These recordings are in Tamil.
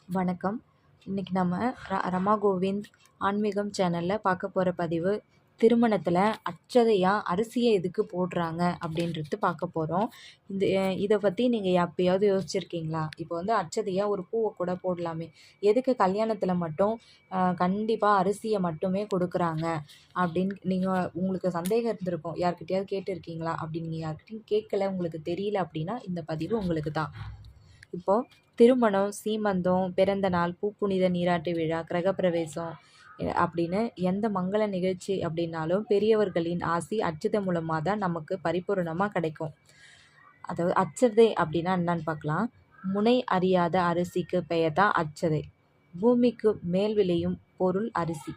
வணக்கம். இன்னைக்கு நம்ம ரமா கோவிந்த் ஆன்மீகம் சேனலில் பார்க்க போகிற பதிவு, திருமணத்தில் அட்சதையாக அரிசியை எதுக்கு போடுறாங்க அப்படின்றது பார்க்க போகிறோம். இதை பற்றி நீங்கள் எப்பயாவது யோசிச்சிருக்கீங்களா? இப்போ அட்சதையாக ஒரு பூவை கூட போடலாமே, எதுக்கு கல்யாணத்தில் மட்டும் கண்டிப்பாக அரிசியை மட்டுமே கொடுக்குறாங்க அப்படின்னு உங்களுக்கு சந்தேகம் இருந்திருக்கும். யார்கிட்டயாவது கேட்டிருக்கீங்களா? அப்படின்னு நீங்கள் யார்கிட்டையும் கேட்கல, உங்களுக்கு தெரியல அப்படின்னா இந்த பதிவு உங்களுக்கு தான். இப்போது திருமணம், சீமந்தம், பிறந்த நாள், பூப்புனித நீராட்டு விழா, கிரகப்பிரவேசம் அப்படின்னு எந்த மங்கள நிகழ்ச்சி அப்படின்னாலும் பெரியவர்களின் ஆசி அட்சதை மூலமாக தான் நமக்கு பரிபூரணமாக கிடைக்கும். அதாவது அட்சதை அப்படின்னா என்னன்னு பார்க்கலாம். முனை அறியாத அரிசிக்கு பெயர் தான் அட்சதை. பூமிக்கு மேல் விளையும் பொருள் அரிசி,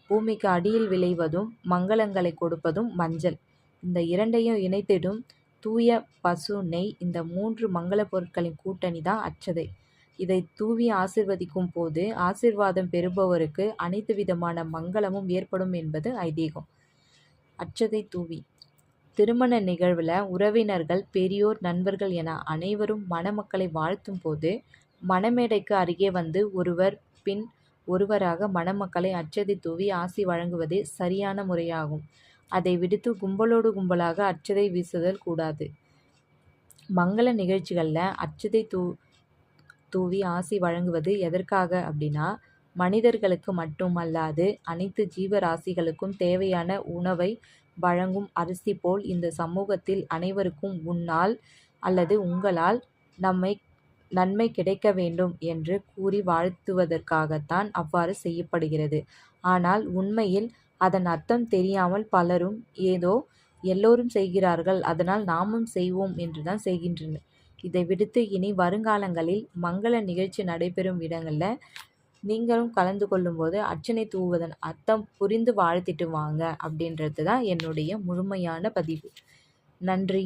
பூமிக்கு அடியில் விளைவதும் மங்களங்களை கொடுப்பதும் மஞ்சள். இந்த இரண்டையும் இணைத்திடும் தூய பசு நெய். இந்த 3 மங்கள பொருட்களின் கூட்டணி தான் அட்சதை. இதை தூவி ஆசிர்வதிக்கும் போது ஆசிர்வாதம் பெறுபவருக்கு அனைத்து விதமான மங்களமும் ஏற்படும் என்பது ஐதீகம். அட்சதை தூவி திருமண நிகழ்வில் உறவினர்கள், பெரியோர், நண்பர்கள் என அனைவரும் மணமக்களை வாழ்த்தும் போது மணமேடைக்கு அருகே வந்து ஒருவர் பின் ஒருவராக மணமக்களை அட்சதை தூவி ஆசி வழங்குவதே சரியான முறையாகும். அதை விடுத்து கும்பலோடு கும்பலாக அட்சதை வீசுதல் கூடாது. மங்கள நிகழ்ச்சிகளில் அட்சதை தூவி ஆசி வழங்குவது எதற்காக அப்படின்னா, மனிதர்களுக்கு மட்டுமல்லாது அனைத்து ஜீவராசிகளுக்கும் தேவையான உணவை வழங்கும் அரிசி போல் இந்த சமூகத்தில் அனைவருக்கும் உன்னால் அல்லது உங்களால் நன்மை கிடைக்க வேண்டும் என்று கூறி வாழ்த்துவதற்காகத்தான் அவ்வாறு செய்யப்படுகிறது. ஆனால் உண்மையில் அதன் அர்த்தம் தெரியாமல் பலரும் ஏதோ எல்லோரும் செய்கிறார்கள், அதனால் நாமும் செய்வோம் என்றுதான் செய்கின்றனர். இதை விடுத்து இனி வருங்காலங்களில் மங்கள நிகழ்ச்சி நடைபெறும் இடங்களில் நீங்களும் கலந்து கொள்ளும்போது அர்ச்சனை தூவுவதன் அர்த்தம் புரிந்து வாழ்த்திட்டு வாங்க அப்படின்றது தான் என்னுடைய முழுமையான பதிவு. நன்றி.